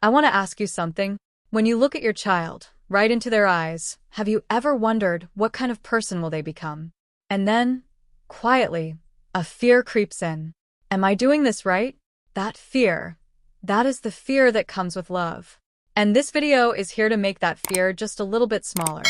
I want to ask you something. When you look at your child, right into their eyes, have you ever wondered what kind of person will they become? And then, quietly, a fear creeps in. Am I doing this right? That fear. That is the fear that comes with love. And this video is here to make that fear just a little bit smaller.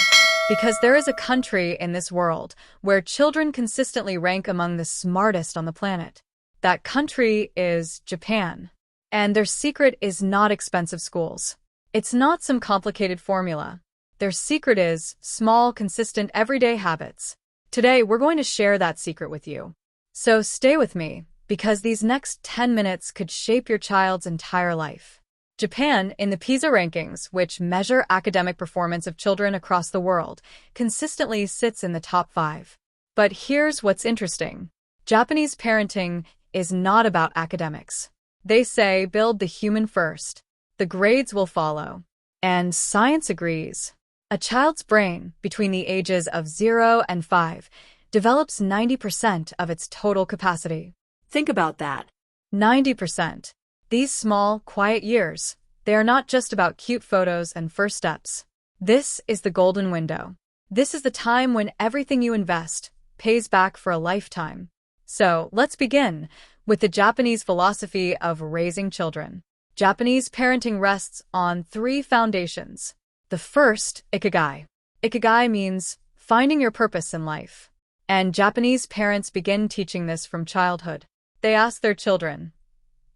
Because there is a country in this world where children consistently rank among the smartest on the planet. That country is Japan. And their secret is not expensive schools. It's not some complicated formula. Their secret is small, consistent, everyday habits. Today, we're going to share that secret with you. So stay with me, because these next 10 minutes could shape your child's entire life. Japan, in the PISA rankings, which measure academic performance of children across the world, consistently sits in the top 5. But here's what's interesting. Japanese parenting is not about academics. They say build the human first. The grades will follow. And science agrees. A child's brain, between the ages of 0 and 5, develops 90% of its total capacity. Think about that. 90%. These small, quiet years, they are not just about cute photos and first steps. This is the golden window. This is the time when everything you invest pays back for a lifetime. So, let's begin with the Japanese philosophy of raising children. Japanese parenting rests on 3 foundations. The first, Ikigai. Ikigai means finding your purpose in life. And Japanese parents begin teaching this from childhood. They ask their children,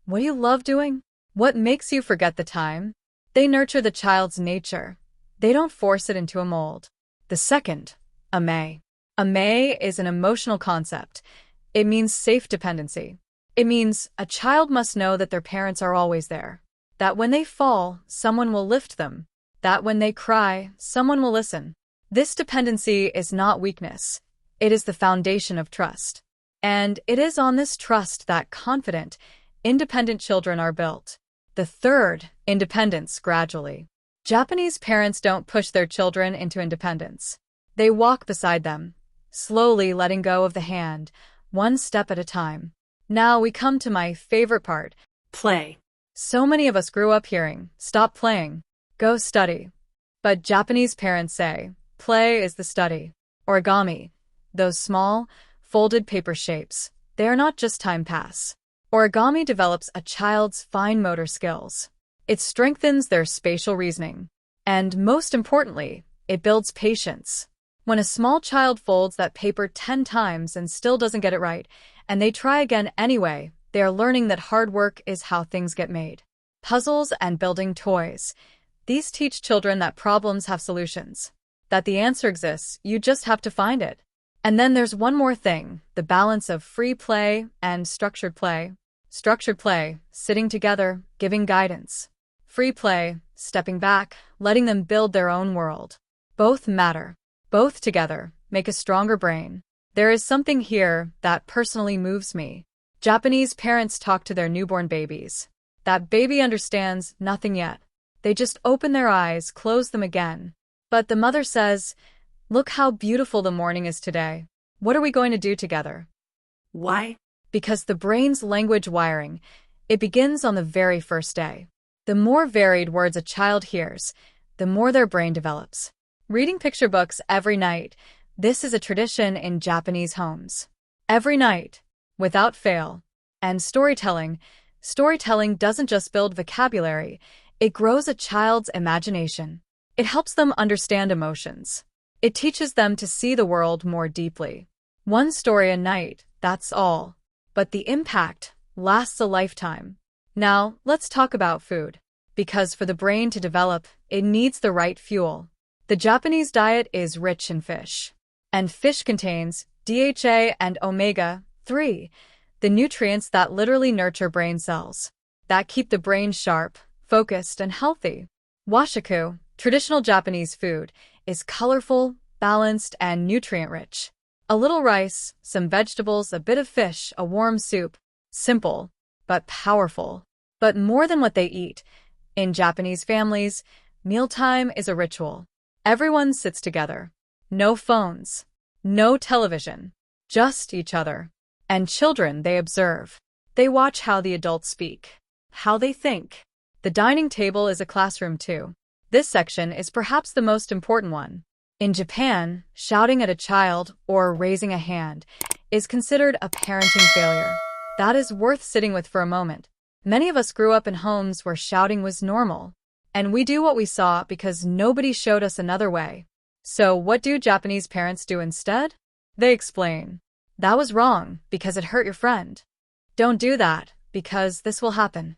"What do you love doing? What makes you forget the time?" They nurture the child's nature. They don't force it into a mold. The second, Amae. Amae is an emotional concept. It means safe dependency. It means a child must know that their parents are always there. That when they fall, someone will lift them. That when they cry, someone will listen. This dependency is not weakness. It is the foundation of trust. And it is on this trust that confident, independent children are built. The third, independence gradually. Japanese parents don't push their children into independence. They walk beside them, slowly letting go of the hand, one step at a time. Now we come to my favorite part, Play. So many of us grew up hearing, "Stop playing, go study." But Japanese parents say, play is the study. Origami, those small, folded paper shapes, they are not just time pass. Origami develops a child's fine motor skills. It strengthens their spatial reasoning. And most importantly, it builds patience. When a small child folds that paper 10 times and still doesn't get it right, and they try again anyway, they are learning that hard work is how things get made. Puzzles and building toys. These teach children that problems have solutions. That the answer exists, you just have to find it. And then there's one more thing, the balance of free play and structured play. Structured play, sitting together, giving guidance. Free play, stepping back, letting them build their own world. Both matter. Both together make a stronger brain. There is something here that personally moves me. Japanese parents talk to their newborn babies. That baby understands nothing yet. They just open their eyes, close them again. But the mother says, "Look how beautiful the morning is today. What are we going to do together?" Why? Because the brain's language wiring, it begins on the very first day. The more varied words a child hears, the more their brain develops. Reading picture books every night, this is a tradition in Japanese homes. Every night, without fail. And storytelling doesn't just build vocabulary, it grows a child's imagination. It helps them understand emotions. It teaches them to see the world more deeply. One story a night, that's all. But the impact lasts a lifetime. Now, let's talk about food. Because for the brain to develop, it needs the right fuel. The Japanese diet is rich in fish. And fish contains DHA and omega-3, the nutrients that literally nurture brain cells, that keep the brain sharp, focused, and healthy. Washoku, traditional Japanese food, is colorful, balanced, and nutrient-rich. A little rice, some vegetables, a bit of fish, a warm soup. Simple, but powerful. But more than what they eat, in Japanese families, mealtime is a ritual. Everyone sits together. No phones. No television. Just each other. And children, they observe. They watch how the adults speak. How they think. The dining table is a classroom too. This section is perhaps the most important one. In Japan, shouting at a child or raising a hand is considered a parenting failure. That is worth sitting with for a moment. Many of us grew up in homes where shouting was normal, and we do what we saw because nobody showed us another way. So what do Japanese parents do instead? They explain. That was wrong because it hurt your friend. Don't do that because this will happen.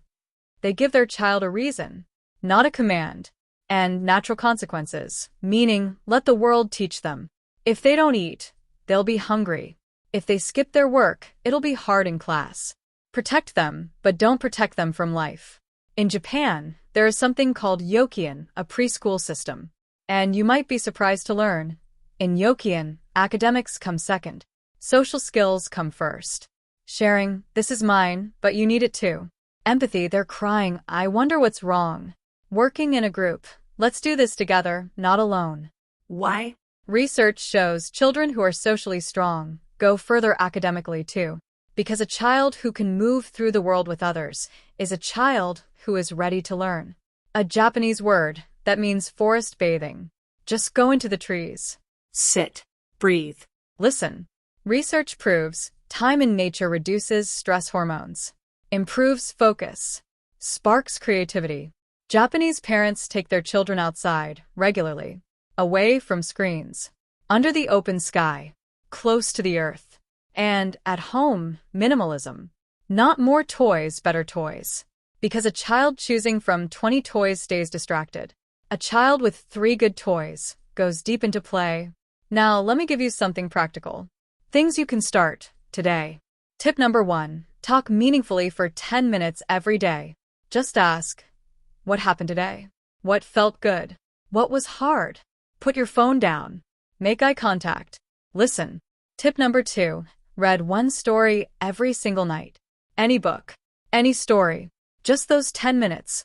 They give their child a reason, not a command, and natural consequences, meaning let the world teach them. If they don't eat, they'll be hungry. If they skip their work, it'll be hard in class. Protect them, but don't protect them from life. In Japan, there is something called Yokian, a preschool system. And you might be surprised to learn, in Yokian, academics come second. Social skills come first. Sharing, this is mine, but you need it too. Empathy, they're crying, I wonder what's wrong. Working in a group, let's do this together, not alone. Why? Research shows children who are socially strong go further academically too. Because a child who can move through the world with others is a child who is ready to learn. A Japanese word that means forest bathing. Just go into the trees. Sit. Breathe. Listen. Research proves time in nature reduces stress hormones, improves focus, sparks creativity. Japanese parents take their children outside regularly, away from screens, under the open sky, close to the earth, and at home, minimalism. Not more toys, better toys. Because a child choosing from 20 toys stays distracted. A child with 3 good toys goes deep into play. Now, let me give you something practical. Things you can start today. Tip number 1, talk meaningfully for 10 minutes every day. Just ask, what happened today? What felt good? What was hard? Put your phone down. Make eye contact. Listen. Tip number 2, read one story every single night. Any book, any story, just those 10 minutes,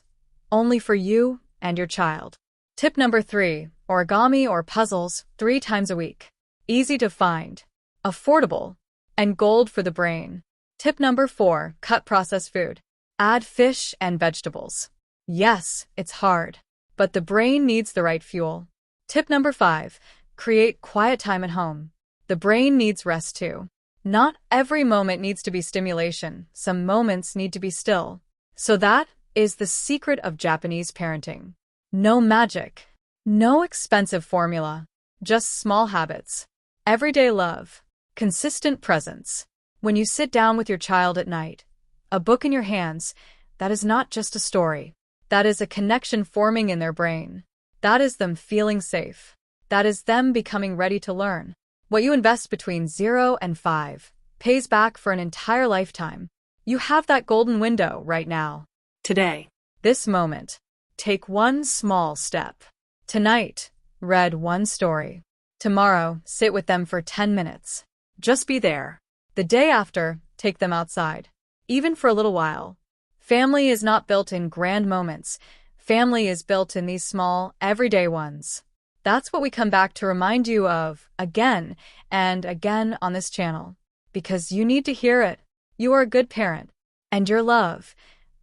only for you and your child. Tip number 3, origami or puzzles 3 times a week. Easy to find, affordable, and gold for the brain. Tip number 4, cut processed food. Add fish and vegetables. Yes, it's hard, but the brain needs the right fuel. Tip number 5, create quiet time at home. The brain needs rest too. Not every moment needs to be stimulation. Some moments need to be still. So that is the secret of Japanese parenting. No magic. No expensive formula. Just small habits. Everyday love. Consistent presence. When you sit down with your child at night, a book in your hands, that is not just a story. That is a connection forming in their brain. That is them feeling safe. That is them becoming ready to learn. What you invest between 0 and 5 pays back for an entire lifetime. You have that golden window right now. Today. This moment. Take one small step. Tonight, read one story. Tomorrow, sit with them for 10 minutes. Just be there. The day after, take them outside. Even for a little while. Family is not built in grand moments. Family is built in these small, everyday ones. That's what we come back to remind you of again and again on this channel. Because you need to hear it. You are a good parent. And your love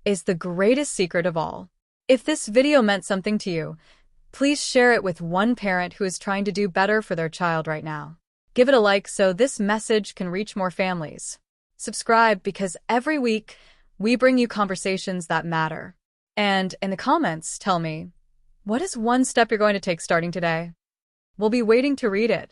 is the greatest secret of all. If this video meant something to you, please share it with one parent who is trying to do better for their child right now. Give it a like so this message can reach more families. Subscribe because every week we bring you conversations that matter. And in the comments, tell me, what is one step you're going to take starting today? We'll be waiting to read it.